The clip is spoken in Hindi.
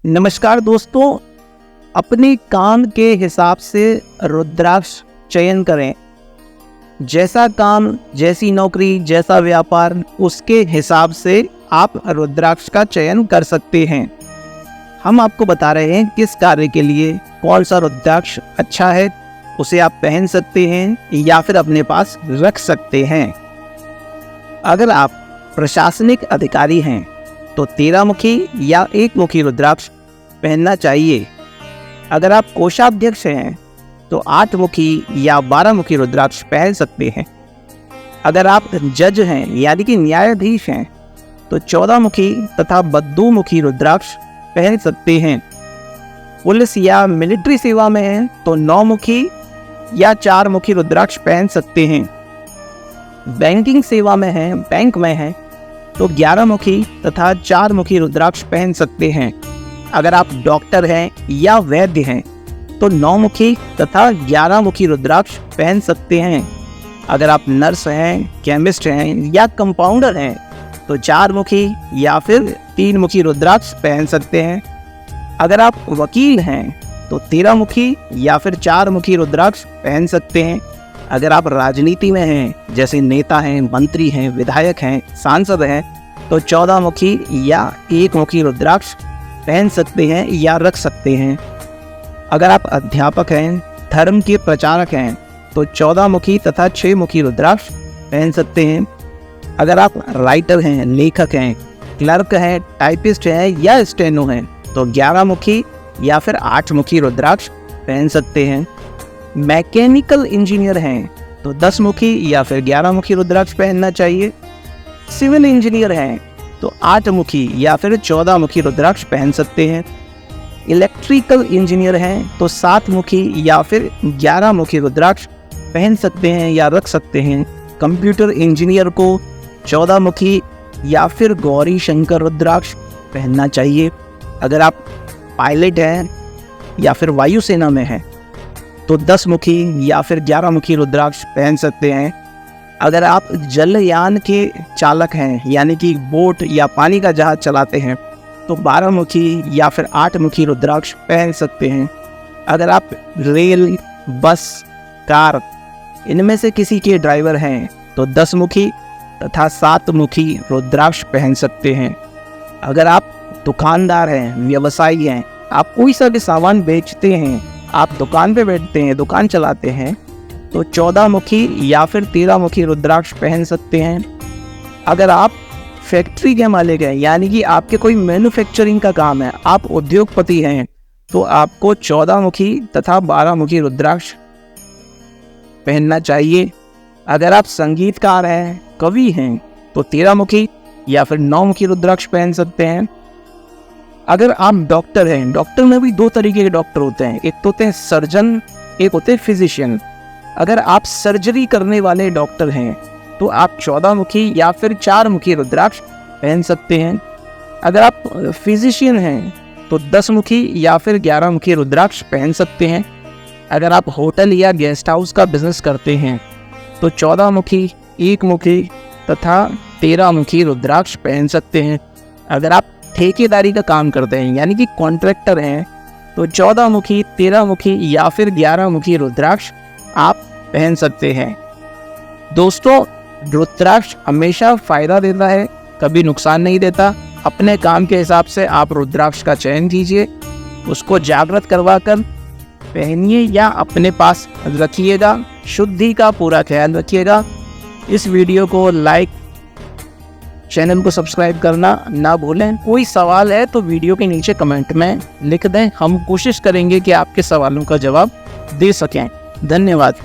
नमस्कार दोस्तों, अपने काम के हिसाब से रुद्राक्ष चयन करें। जैसा काम, जैसी नौकरी, जैसा व्यापार, उसके हिसाब से आप रुद्राक्ष का चयन कर सकते हैं। हम आपको बता रहे हैं किस कार्य के लिए कौन सा रुद्राक्ष अच्छा है, उसे आप पहन सकते हैं या फिर अपने पास रख सकते हैं। अगर आप प्रशासनिक अधिकारी हैं तो 13 मुखी या 1 मुखी रुद्राक्ष पहनना चाहिए। अगर आप कोषाध्यक्ष हैं तो 8 मुखी या 12 मुखी रुद्राक्ष पहन सकते हैं। अगर आप जज हैं यानी कि न्यायाधीश हैं तो 14 मुखी तथा 32 मुखी रुद्राक्ष पहन सकते हैं। पुलिस या मिलिट्री सेवा में हैं तो 9 मुखी या 4 मुखी रुद्राक्ष पहन सकते हैं। बैंकिंग सेवा में हैं, बैंक में हैं तो 11 मुखी तथा 4 मुखी रुद्राक्ष पहन सकते हैं। अगर आप डॉक्टर हैं या वैद्य हैं तो 9 मुखी तथा 11 मुखी रुद्राक्ष पहन सकते हैं। अगर आप नर्स हैं, केमिस्ट हैं या कंपाउंडर हैं तो 4 मुखी या फिर 3 मुखी रुद्राक्ष पहन सकते हैं। अगर आप वकील हैं तो 13 मुखी या फिर 4 मुखी रुद्राक्ष पहन सकते हैं। अगर आप राजनीति में हैं, जैसे नेता हैं, मंत्री हैं, विधायक हैं, सांसद हैं तो 14 मुखी या 1 मुखी रुद्राक्ष पहन सकते हैं या रख सकते हैं। अगर आप अध्यापक हैं, धर्म के प्रचारक हैं तो 14 मुखी तथा 6 मुखी रुद्राक्ष पहन सकते हैं। अगर आप राइटर हैं, लेखक हैं, क्लर्क हैं, टाइपिस्ट हैं या स्टेनो हैं तो 11 मुखी या फिर 8 मुखी रुद्राक्ष पहन सकते हैं। मैकेनिकल इंजीनियर हैं तो 10 मुखी या फिर 11 मुखी रुद्राक्ष पहनना चाहिए। सिविल इंजीनियर हैं तो 8 मुखी या फिर 14 मुखी रुद्राक्ष पहन सकते हैं। इलेक्ट्रिकल इंजीनियर हैं तो 7 मुखी या फिर 11 मुखी रुद्राक्ष पहन सकते हैं या रख सकते हैं। कंप्यूटर इंजीनियर को 14 मुखी या फिर गौरी शंकर रुद्राक्ष पहनना चाहिए। अगर आप पायलट हैं या फिर वायुसेना में हैं तो 10 मुखी या फिर 11 मुखी रुद्राक्ष पहन सकते हैं। अगर आप जलयान के चालक हैं यानी कि बोट या पानी का जहाज चलाते हैं तो 12 मुखी या फिर 8 मुखी रुद्राक्ष पहन सकते हैं। अगर आप रेल, बस, कार इनमें से किसी के ड्राइवर हैं तो 10 मुखी तथा 7 मुखी रुद्राक्ष पहन सकते हैं। अगर आप दुकानदार हैं, व्यवसायी हैं, आप कोई सा भी सामान बेचते हैं, आप दुकान पे बैठते हैं, दुकान चलाते हैं तो 14 मुखी या फिर 13 मुखी रुद्राक्ष पहन सकते हैं। अगर आप फैक्ट्री के मालिक हैं यानी कि आपके कोई मैन्युफैक्चरिंग का काम है, आप उद्योगपति हैं तो आपको 14 मुखी तथा 12 मुखी रुद्राक्ष पहनना चाहिए। अगर आप संगीतकार हैं, कवि हैं तो 13 मुखी या फिर 9 मुखी रुद्राक्ष पहन सकते हैं। अगर आप डॉक्टर हैं, डॉक्टर में भी 2 तरीके के डॉक्टर होते हैं, एक तो होते हैं सर्जन, एक होते हैं फिजिशियन। अगर आप सर्जरी करने वाले डॉक्टर हैं तो आप 14 मुखी या फिर 4 मुखी रुद्राक्ष पहन सकते हैं। अगर आप फिजिशियन हैं तो 10 मुखी या फिर 11 मुखी रुद्राक्ष पहन सकते हैं। अगर आप होटल या गेस्ट हाउस का बिजनेस करते हैं तो 14 मुखी, 1 मुखी तथा 13 मुखी रुद्राक्ष पहन सकते हैं। अगर आप ठेकेदारी का काम करते हैं यानी कि कॉन्ट्रैक्टर हैं तो 14 मुखी, 13 मुखी या फिर 11 मुखी रुद्राक्ष आप पहन सकते हैं। दोस्तों, रुद्राक्ष हमेशा फायदा देता है, कभी नुकसान नहीं देता। अपने काम के हिसाब से आप रुद्राक्ष का चयन कीजिए, उसको जागृत करवा कर पहनिए या अपने पास रखिएगा। शुद्धि का पूरा ख्याल रखिएगा। इस वीडियो को लाइक, चैनल को सब्सक्राइब करना ना भूलें। कोई सवाल है तो वीडियो के नीचे कमेंट में लिख दें, हम कोशिश करेंगे कि आपके सवालों का जवाब दे सकें। धन्यवाद।